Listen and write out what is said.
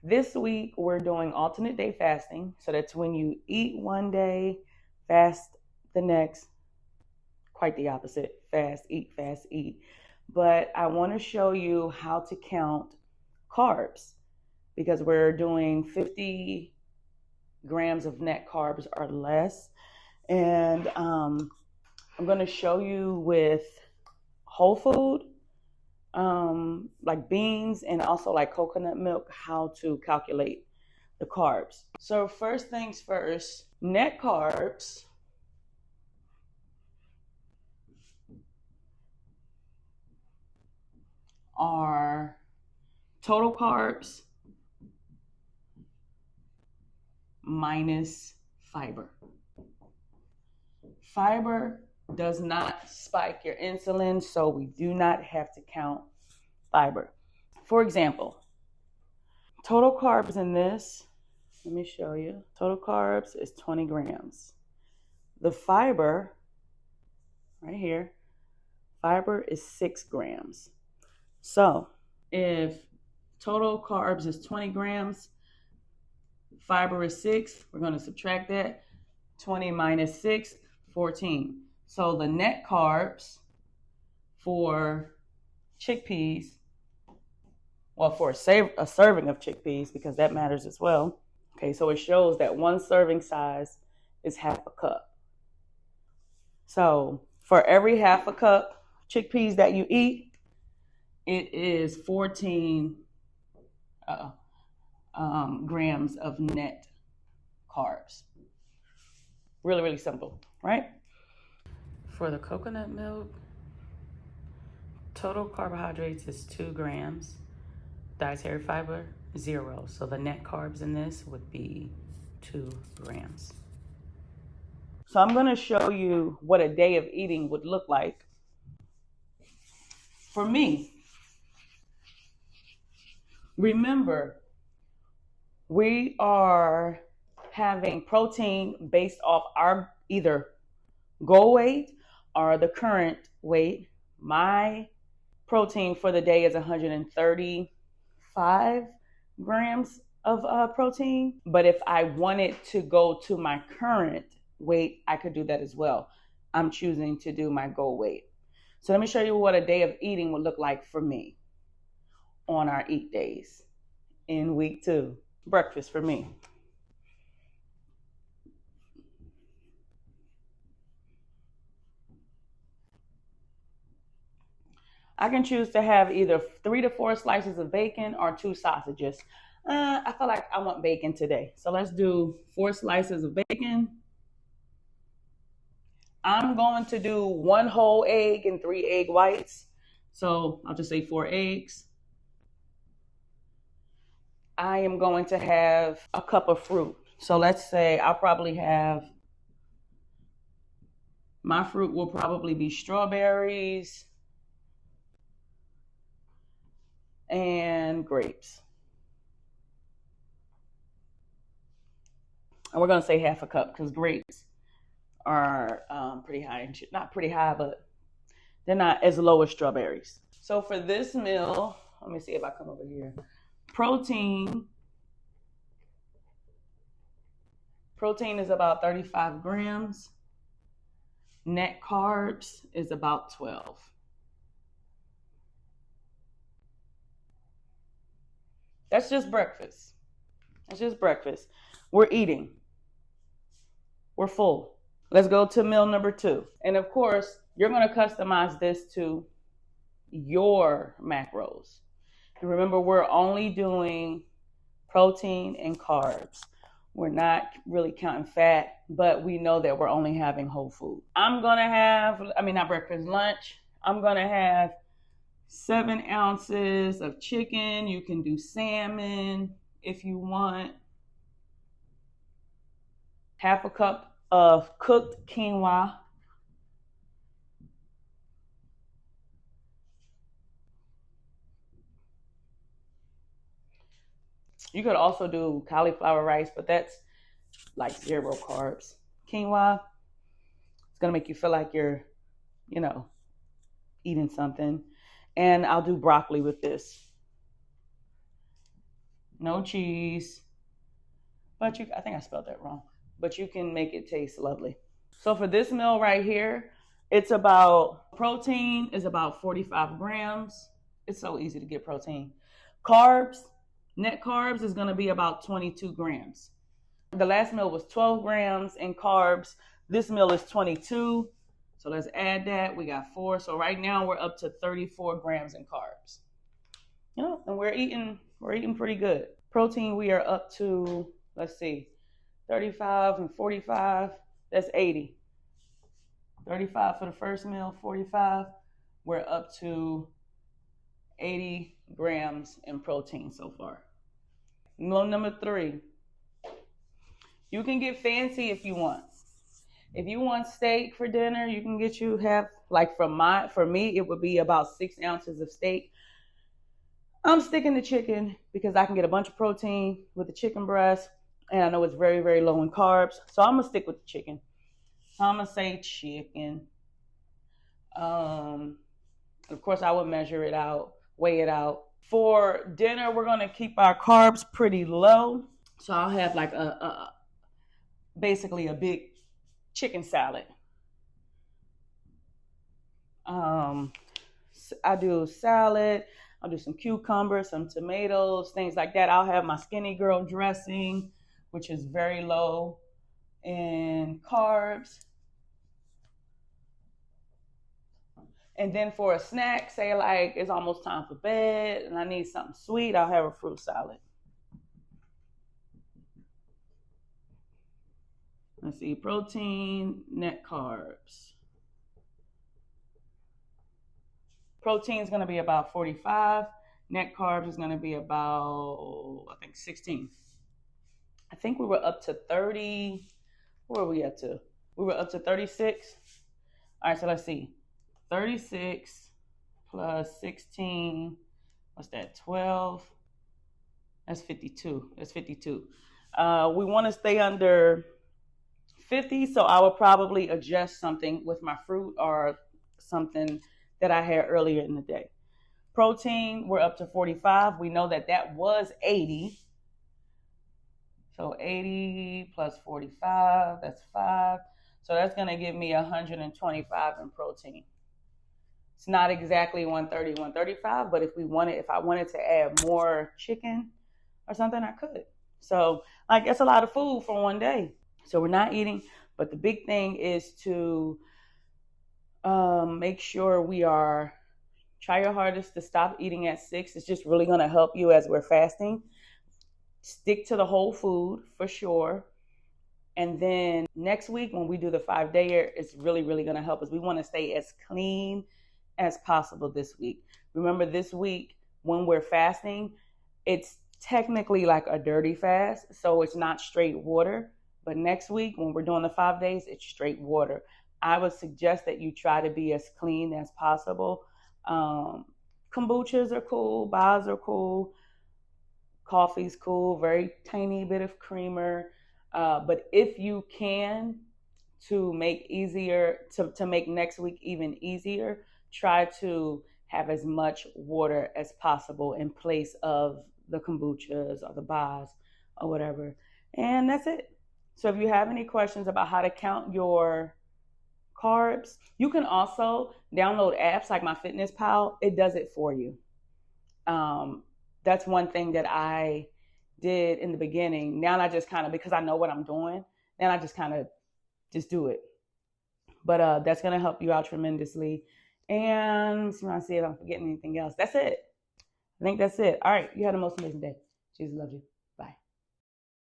This week, we're doing alternate day fasting. So that's when you eat one day, fast the next. Quite the opposite. Fast, eat, fast, eat. But I want to show you how to count carbs because we're doing 50 grams of net carbs or less. And I'm going to show you with whole food, like beans and also like coconut milk, how to calculate the carbs. So first things first, net carbs are total carbs minus fiber. Fiber does not spike your insulin, so we do not have to count fiber. For example, total carbs in this, let me show you. Total carbs is 20 grams. The fiber, right here, fiber is 6 grams. So if total carbs is 20 grams, fiber is 6, we're going to subtract that. 20 minus 6, 14. So the net carbs for chickpeas, well, for a serving of chickpeas, because that matters as well. Okay, so it shows that one serving size is half a cup. So for every half a cup chickpeas that you eat, it is 14 grams of net carbs. Really, really simple, right? For the coconut milk, total carbohydrates is 2 grams. Dietary fiber, 0. So the net carbs in this would be 2 grams. So I'm going to show you what a day of eating would look like for me. Remember, we are having protein based off our either goal weight or the current weight. My protein for the day is 135 grams of protein. But if I wanted to go to my current weight, I could do that as well. I'm choosing to do my goal weight. So let me show you what a day of eating would look like for me on our eat days in week 2. Breakfast for me. I can choose to have either 3 to 4 slices of bacon or 2 sausages. I feel like I want bacon today. So let's do 4 slices of bacon. I'm going to do 1 whole egg and 3 egg whites. So I'll just say 4 eggs. I am going to have a cup of fruit. So let's say I'll probably have, my fruit will probably be strawberries and grapes. And we're going to say half a cup because grapes are pretty high. Not pretty high, but they're not as low as strawberries. So for this meal, let me see if I come over here. Protein is about 35 grams. Net carbs is about 12. That's just breakfast. We're eating. We're full. Let's go to meal number 2. And of course, you're going to customize this to your macros. And remember, we're only doing protein and carbs. We're not really counting fat, but we know that we're only having whole food. I'm going to have, not breakfast, lunch. I'm going to have 7 ounces of chicken. You can do salmon if you want. Half a cup of cooked quinoa. You could also do cauliflower rice, but that's like 0 carbs. Quinoa, it's going to make you feel like you're, eating something. And I'll do broccoli with this. no cheese. But I think I spelled that wrong. But you can make it taste lovely. So for this meal right here, it's about, protein is about 45 grams. It's so easy to get protein. Carbs, net carbs is going to be about 22 grams. The last meal was 12 grams in carbs. This meal is 22. So let's add that. We got 4. So right now we're up to 34 grams in carbs. You know, and we're eating pretty good. Protein, we are up to, let's see, 35 and 45. That's 80. 35 for the first meal, 45. We're up to 80 grams in protein so far. Meal number 3. You can get fancy if you want. If you want steak for dinner, you can get for me, it would be about 6 ounces of steak. I'm sticking to chicken because I can get a bunch of protein with the chicken breast, and I know it's very, very low in carbs. So I'm gonna stick with the chicken. So I'm gonna say chicken. Of course, I would measure it out, weigh it out. For dinner, we're gonna keep our carbs pretty low. So I'll have like basically a big chicken salad. I do salad. I'll do some cucumbers, some tomatoes, things like that. I'll have my skinny girl dressing, which is very low in carbs. And then for a snack, say like it's almost time for bed and I need something sweet, I'll have a fruit salad. Let's see, protein, net carbs. Protein is going to be about 45. Net carbs is going to be about, I think, 16. I think we were up to 30. Where were we up to? We were up to 36. All right, so let's see. 36 plus 16. What's that? 12. That's 52. That's 52. We want to stay under 50, so I would probably adjust something with my fruit or something that I had earlier in the day. Protein, we're up to 45. We know that was 80. So 80 plus 45, that's 5. So that's going to give me 125 in protein. It's not exactly 130, 135, but if I wanted to add more chicken or something, I could. So like that's a lot of food for one day. So we're not eating, but the big thing is to make sure try your hardest to stop eating at 6. It's just really going to help you as we're fasting. Stick to the whole food for sure. And then next week when we do the 5-dayer, it's really, really going to help us. We want to stay as clean as possible this week. Remember, this week when we're fasting, it's technically like a dirty fast. So it's not straight water. But next week when we're doing the 5 days, it's straight water. I would suggest that you try to be as clean as possible. Kombuchas are cool. Bars are cool. Coffee's cool. Very tiny bit of creamer. But if you can, to make next week even easier, try to have as much water as possible in place of the kombuchas or the bars or whatever. And that's it. So if you have any questions about how to count your carbs, you can also download apps like MyFitnessPal. It does it for you. That's one thing that I did in the beginning. Now I just because I know what I'm doing, then I just do it. But that's going to help you out tremendously. And I see if I'm forgetting anything else. That's it. I think that's it. All right. You have the most amazing day. Jesus loves you.